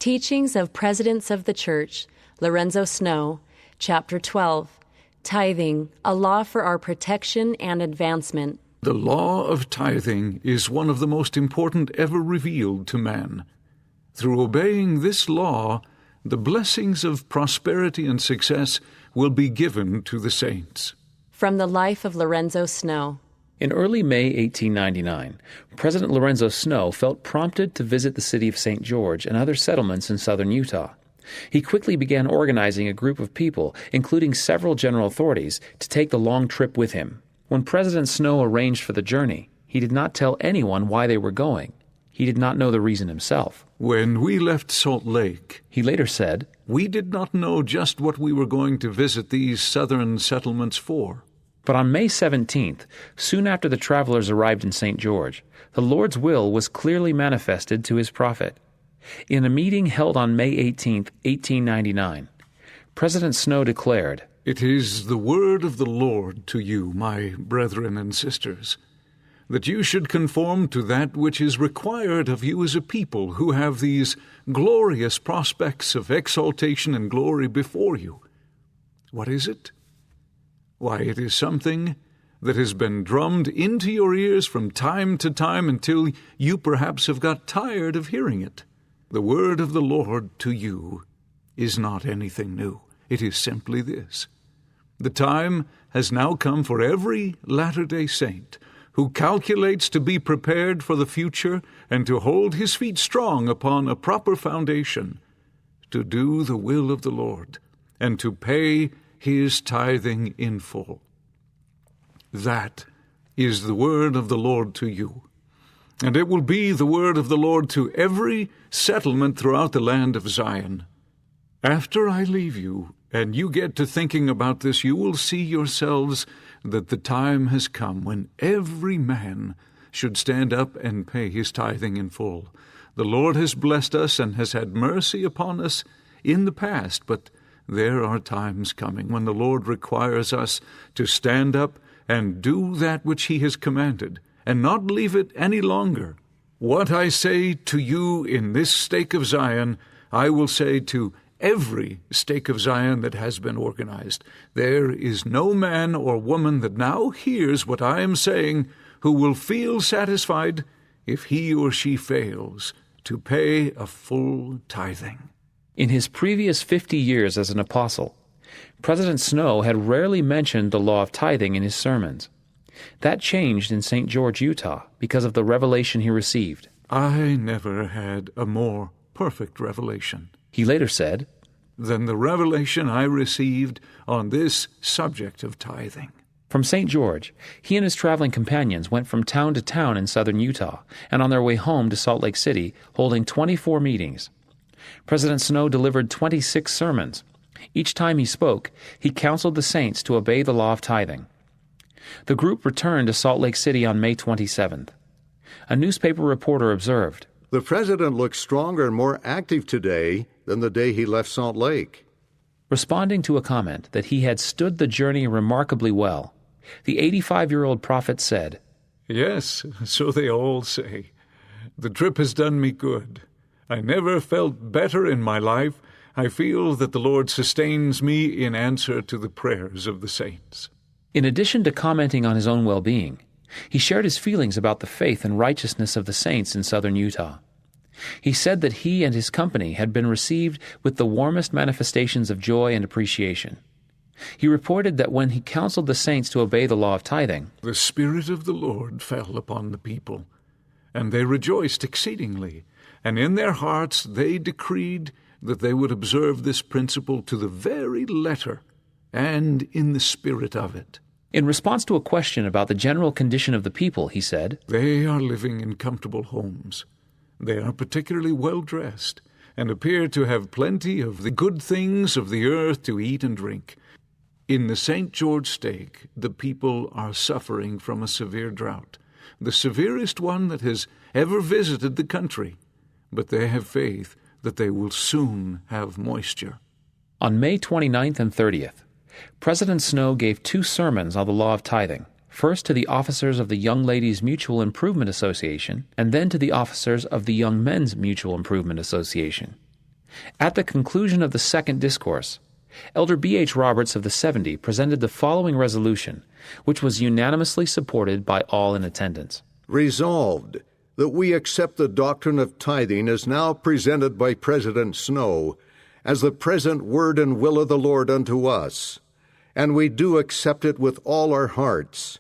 Teachings of Presidents of the Church, Lorenzo Snow, Chapter 12, Tithing, a Law for Our Protection and Advancement. The law of tithing is one of the most important ever revealed to man. Through obeying this law, the blessings of prosperity and success will be given to the saints. From the Life of Lorenzo Snow. In early May 1899, President Lorenzo Snow felt prompted to visit the city of St. George and other settlements in southern Utah. He quickly began organizing a group of people, including several general authorities, to take the long trip with him. When President Snow arranged for the journey, he did not tell anyone why they were going. He did not know the reason himself. When we left Salt Lake, he later said, we did not know just what we were going to visit these southern settlements for. But on May 17th, soon after the travelers arrived in St. George, the Lord's will was clearly manifested to his prophet. In a meeting held on May 18, 1899, President Snow declared, "It is the word of the Lord to you, my brethren and sisters, that you should conform to that which is required of you as a people who have these glorious prospects of exaltation and glory before you." What is it? Why, it is something that has been drummed into your ears from time to time until you perhaps have got tired of hearing it. The word of the Lord to you is not anything new. It is simply this: the time has now come for every Latter-day Saint who calculates to be prepared for the future and to hold his feet strong upon a proper foundation, to do the will of the Lord and to pay his tithing in full. That is the word of the Lord to you, and it will be the word of the Lord to every settlement throughout the land of Zion. After I leave you, and you get to thinking about this, you will see yourselves that the time has come when every man should stand up and pay his tithing in full. The Lord has blessed us and has had mercy upon us in the past, but there are times coming when the Lord requires us to stand up and do that which he has commanded, and not leave it any longer. What I say to you in this stake of Zion, I will say to every stake of Zion that has been organized. There is no man or woman that now hears what I am saying who will feel satisfied if he or she fails to pay a full tithing. In his previous 50 years as an apostle, President Snow had rarely mentioned the law of tithing in his sermons. That changed in St. George, Utah, because of the revelation he received. I never had a more perfect revelation, he later said, than the revelation I received on this subject of tithing. From St. George, he and his traveling companions went from town to town in southern Utah, and on their way home to Salt Lake City, holding 24 meetings. President Snow delivered 26 sermons. Each time he spoke, he counseled the saints to obey the law of tithing. The group returned to Salt Lake City on May 27th. A newspaper reporter observed, "The president looks stronger and more active today than the day he left Salt Lake." Responding to a comment that he had stood the journey remarkably well, the 85-year-old prophet said, "Yes, so they all say. The trip has done me good. I never felt better in my life. I feel that the Lord sustains me in answer to the prayers of the saints." In addition to commenting on his own well-being, he shared his feelings about the faith and righteousness of the saints in southern Utah. He said that he and his company had been received with the warmest manifestations of joy and appreciation. He reported that when he counseled the saints to obey the law of tithing, the Spirit of the Lord fell upon the people, and they rejoiced exceedingly, and in their hearts they decreed that they would observe this principle to the very letter and in the spirit of it. In response to a question about the general condition of the people, he said, "They are living in comfortable homes. They are particularly well-dressed, and appear to have plenty of the good things of the earth to eat and drink. In the St. George stake, the people are suffering from a severe drought, the severest one that has ever visited the country, but they have faith that they will soon have moisture." On May 29th and 30th, President Snow gave 2 sermons on the law of tithing, first to the officers of the Young Ladies Mutual Improvement Association, and then to the officers of the Young Men's Mutual Improvement Association. At the conclusion of the second discourse, Elder B.H. Roberts of the 70 presented the following resolution, which was unanimously supported by all in attendance. Resolved, that we accept the doctrine of tithing as now presented by President Snow as the present word and will of the Lord unto us, and we do accept it with all our hearts.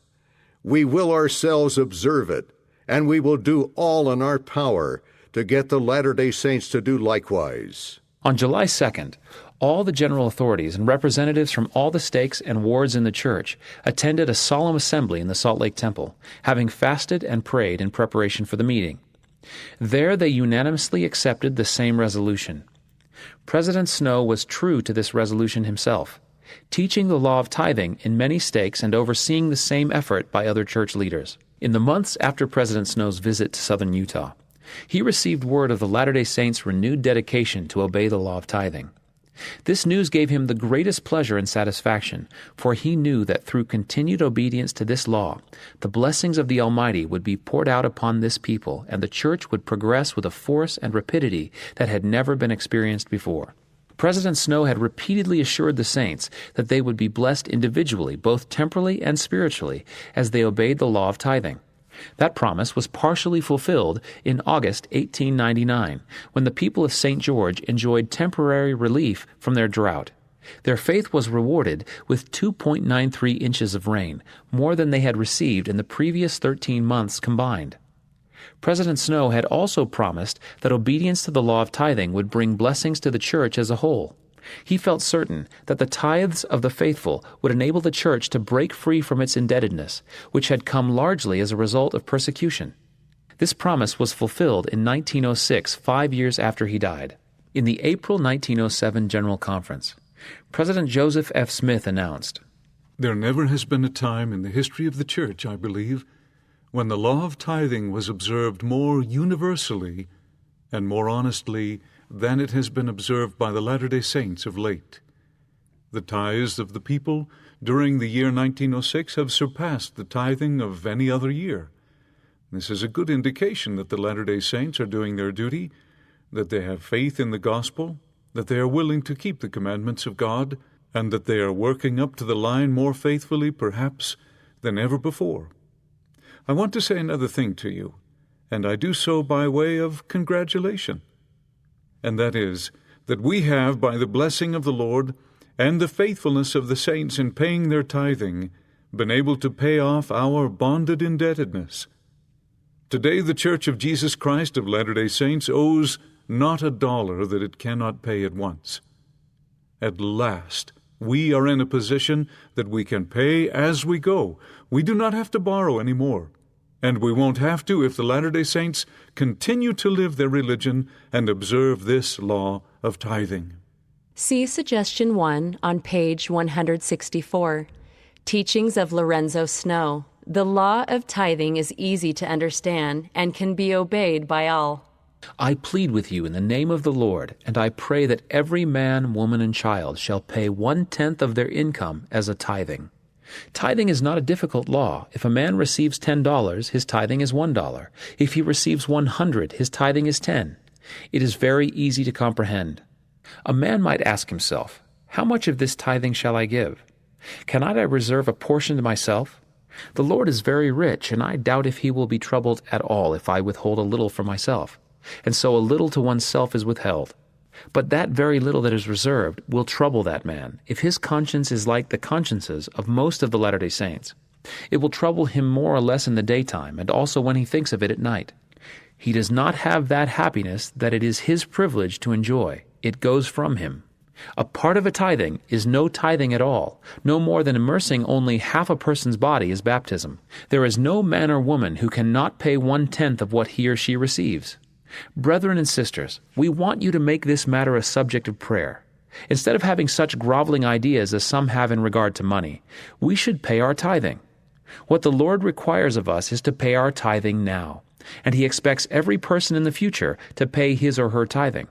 We will ourselves observe it, and we will do all in our power to get the Latter-day Saints to do likewise. On July 2nd, all the general authorities and representatives from all the stakes and wards in the church attended a solemn assembly in the Salt Lake Temple, having fasted and prayed in preparation for the meeting. There they unanimously accepted the same resolution. President Snow was true to this resolution himself, teaching the law of tithing in many stakes and overseeing the same effort by other church leaders. In the months after President Snow's visit to southern Utah, he received word of the Latter-day Saints' renewed dedication to obey the law of tithing. This news gave him the greatest pleasure and satisfaction, for he knew that through continued obedience to this law, the blessings of the Almighty would be poured out upon this people, and the church would progress with a force and rapidity that had never been experienced before. President Snow had repeatedly assured the saints that they would be blessed individually, both temporally and spiritually, as they obeyed the law of tithing. That promise was partially fulfilled in August 1899, when the people of St. George enjoyed temporary relief from their drought. Their faith was rewarded with 2.93 inches of rain, more than they had received in the previous 13 months combined. President Snow had also promised that obedience to the law of tithing would bring blessings to the church as a whole. He felt certain that the tithes of the faithful would enable the church to break free from its indebtedness, which had come largely as a result of persecution. This promise was fulfilled in 1906, 5 years after he died. In the April 1907 General Conference, President Joseph F. Smith announced, "There never has been a time in the history of the church, I believe, when the law of tithing was observed more universally and more honestly than it has been observed by the Latter-day Saints of late. The tithes of the people during the year 1906 have surpassed the tithing of any other year. This is a good indication that the Latter-day Saints are doing their duty, that they have faith in the gospel, that they are willing to keep the commandments of God, and that they are working up to the line more faithfully, perhaps, than ever before. I want to say another thing to you, and I do so by way of congratulation. And that is, that we have, by the blessing of the Lord and the faithfulness of the saints in paying their tithing, been able to pay off our bonded indebtedness. Today the Church of Jesus Christ of Latter-day Saints owes not a dollar that it cannot pay at once. At last, we are in a position that we can pay as we go. We do not have to borrow any more. And we won't have to if the Latter-day Saints continue to live their religion and observe this law of tithing." See Suggestion 1 on page 164. Teachings of Lorenzo Snow. The law of tithing is easy to understand and can be obeyed by all. I plead with you in the name of the Lord, and I pray that every man, woman, and child shall pay 1/10 of their income as a tithing. Tithing is not a difficult law. If a man receives $10, his tithing is $1. If he receives 100, his tithing is 10. It is very easy to comprehend. A man might ask himself, how much of this tithing shall I give? Cannot I reserve a portion to myself? The Lord is very rich, and I doubt if he will be troubled at all if I withhold a little for myself. And so a little to oneself is withheld. But that very little that is reserved will trouble that man, if his conscience is like the consciences of most of the Latter-day Saints. It will trouble him more or less in the daytime, and also when he thinks of it at night. He does not have that happiness that it is his privilege to enjoy. It goes from him. A part of a tithing is no tithing at all, no more than immersing only half a person's body is baptism. There is no man or woman who cannot pay 1/10 of what he or she receives. Brethren and sisters, we want you to make this matter a subject of prayer. Instead of having such groveling ideas as some have in regard to money, we should pay our tithing. What the Lord requires of us is to pay our tithing now, and He expects every person in the future to pay his or her tithing.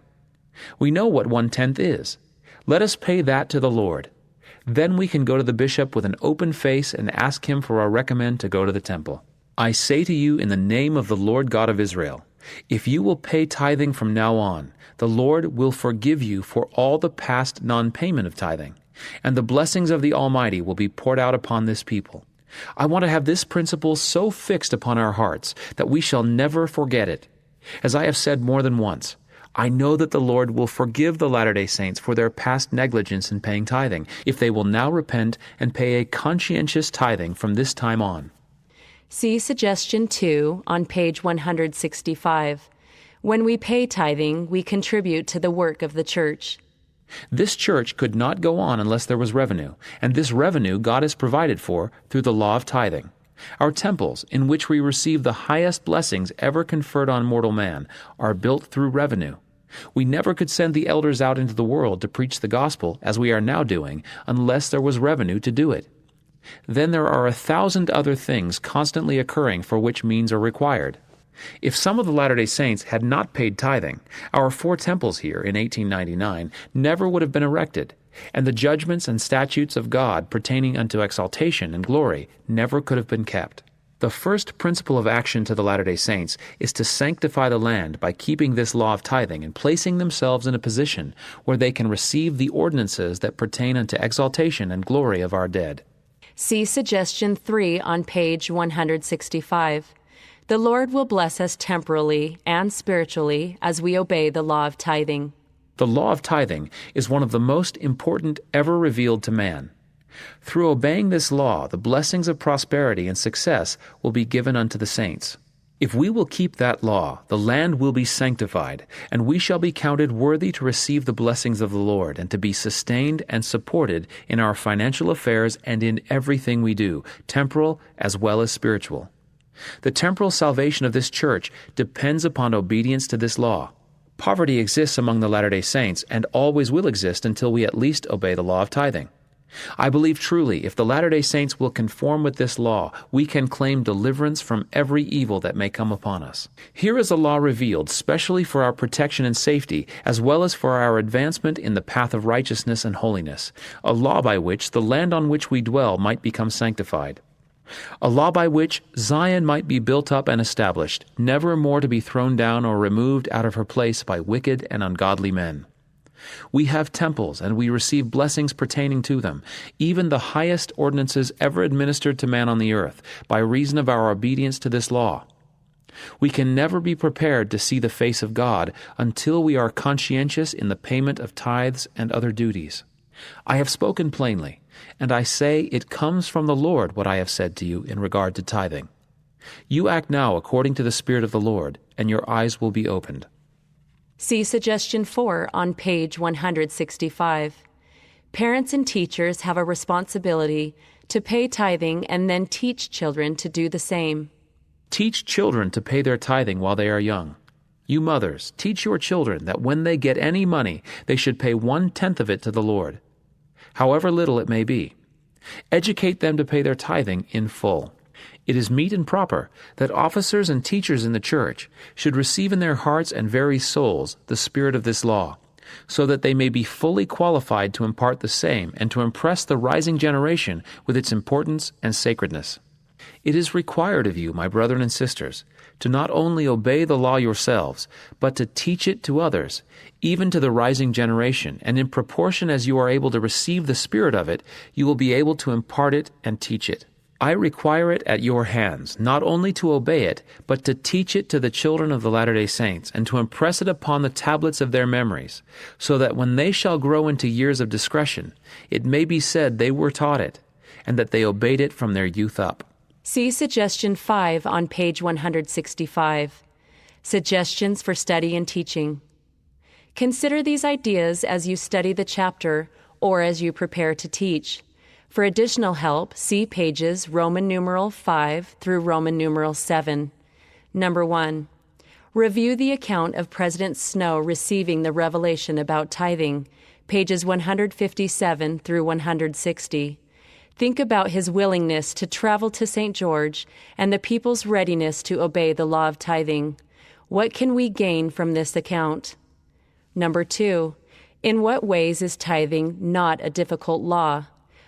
We know what 1/10 is. Let us pay that to the Lord. Then we can go to the bishop with an open face and ask him for our recommend to go to the temple. I say to you in the name of the Lord God of Israel, If you will pay tithing from now on, the Lord will forgive you for all the past non-payment of tithing, and the blessings of the Almighty will be poured out upon this people. I want to have this principle so fixed upon our hearts that we shall never forget it. As I have said more than once, I know that the Lord will forgive the Latter-day Saints for their past negligence in paying tithing, if they will now repent and pay a conscientious tithing from this time on. See Suggestion 2 on page 165. When we pay tithing, we contribute to the work of the church. This church could not go on unless there was revenue, and this revenue God has provided for through the law of tithing. Our temples, in which we receive the highest blessings ever conferred on mortal man, are built through revenue. We never could send the elders out into the world to preach the gospel, as we are now doing, unless there was revenue to do it. Then there are 1,000 other things constantly occurring for which means are required. If some of the Latter-day Saints had not paid tithing, our 4 temples here in 1899 never would have been erected, and the judgments and statutes of God pertaining unto exaltation and glory never could have been kept. The first principle of action to the Latter-day Saints is to sanctify the land by keeping this law of tithing and placing themselves in a position where they can receive the ordinances that pertain unto exaltation and glory of our dead. See Suggestion 3 on page 165. The Lord will bless us temporally and spiritually as we obey the law of tithing. The law of tithing is one of the most important ever revealed to man. Through obeying this law, the blessings of prosperity and success will be given unto the saints. If we will keep that law, the land will be sanctified, and we shall be counted worthy to receive the blessings of the Lord and to be sustained and supported in our financial affairs and in everything we do, temporal as well as spiritual. The temporal salvation of this church depends upon obedience to this law. Poverty exists among the Latter-day Saints and always will exist until we at least obey the law of tithing. I believe truly if the Latter-day Saints will conform with this law, we can claim deliverance from every evil that may come upon us. Here is a law revealed specially for our protection and safety, as well as for our advancement in the path of righteousness and holiness, a law by which the land on which we dwell might become sanctified. A law by which Zion might be built up and established, never more to be thrown down or removed out of her place by wicked and ungodly men. We have temples, and we receive blessings pertaining to them, even the highest ordinances ever administered to man on the earth, by reason of our obedience to this law. We can never be prepared to see the face of God until we are conscientious in the payment of tithes and other duties. I have spoken plainly, and I say it comes from the Lord what I have said to you in regard to tithing. You act now according to the Spirit of the Lord, and your eyes will be opened. See Suggestion 4 on page 165. Parents and teachers have a responsibility to pay tithing and then teach children to do the same. Teach children to pay their tithing while they are young. You mothers, teach your children that when they get any money, they should pay 1/10 of it to the Lord, however little it may be. Educate them to pay their tithing in full. It is meet and proper that officers and teachers in the church should receive in their hearts and very souls the spirit of this law, so that they may be fully qualified to impart the same and to impress the rising generation with its importance and sacredness. It is required of you, my brethren and sisters, to not only obey the law yourselves, but to teach it to others, even to the rising generation, and in proportion as you are able to receive the spirit of it, you will be able to impart it and teach it. I require it at your hands, not only to obey it, but to teach it to the children of the Latter-day Saints, and to impress it upon the tablets of their memories, so that when they shall grow into years of discretion, it may be said they were taught it, and that they obeyed it from their youth up. See Suggestion 5 on page 165. Suggestions for study and teaching. Consider these ideas as you study the chapter or as you prepare to teach. For additional help, see pages Roman numeral 5 through Roman numeral 7. Number 1. Review the account of President Snow receiving the revelation about tithing, pages 157 through 160. Think about his willingness to travel to St. George and the people's readiness to obey the law of tithing. What can we gain from this account? Number 2. In what ways is tithing not a difficult law?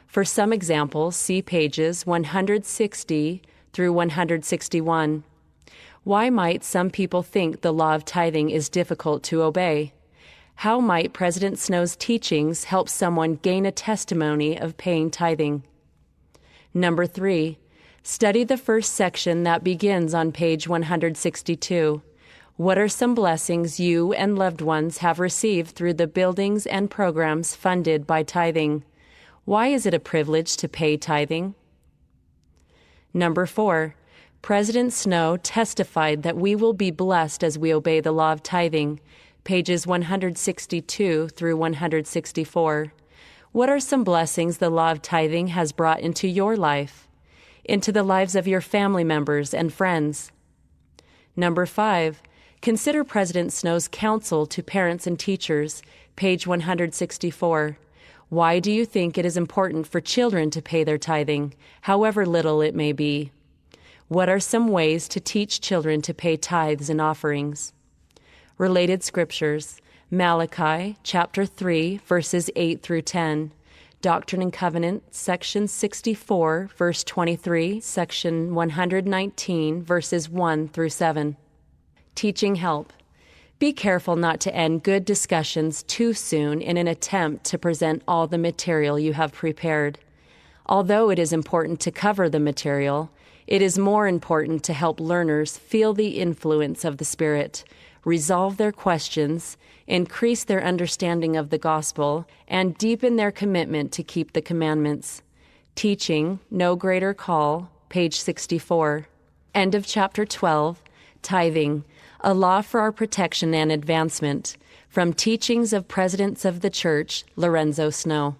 For some examples, see pages 160 through 161. Why might some people think the law of tithing is difficult to obey? How might President Snow's teachings help someone gain a testimony of paying tithing? Number 3, study the first section that begins on page 162. What are some blessings you and loved ones have received through the buildings and programs funded by tithing? Why is it a privilege to pay tithing? Number 4, President Snow testified that we will be blessed as we obey the law of tithing, pages 162 through 164. What are some blessings the law of tithing has brought into your life, into the lives of your family members and friends? Number 5, consider President Snow's counsel to parents and teachers, page 164. Why do you think it is important for children to pay their tithing, however little it may be? What are some ways to teach children to pay tithes and offerings? Related scriptures: Malachi, chapter 3, verses 8 through 10, Doctrine and Covenants, section 64, verse 23, section 119, verses 1 through 7. Teaching help. Be careful not to end good discussions too soon in an attempt to present all the material you have prepared. Although it is important to cover the material, it is more important to help learners feel the influence of the Spirit, resolve their questions, increase their understanding of the gospel, and deepen their commitment to keep the commandments. Teaching, No Greater Call, page 64. End of chapter 12, Tithing, A Law for Our Protection and Advancement, from Teachings of Presidents of the Church, Lorenzo Snow.